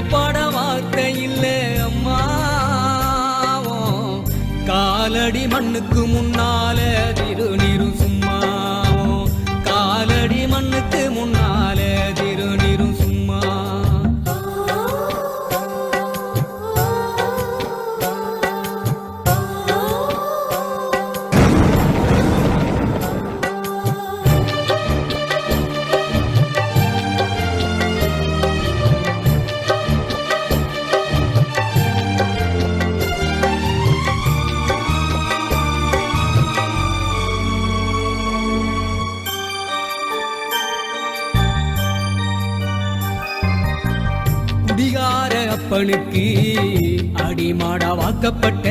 சொல்லப்பட வார்த்தை இல்லை அம்மா. காலடி மண்ணுக்கு முன்னால திருநீரு சும்மா. காலடி மண்ணுக்கு முன்னால திருநீரு சும்மா. குடிகார அப்பனுக்கு அடிமாடா வாக்கப்பட்ட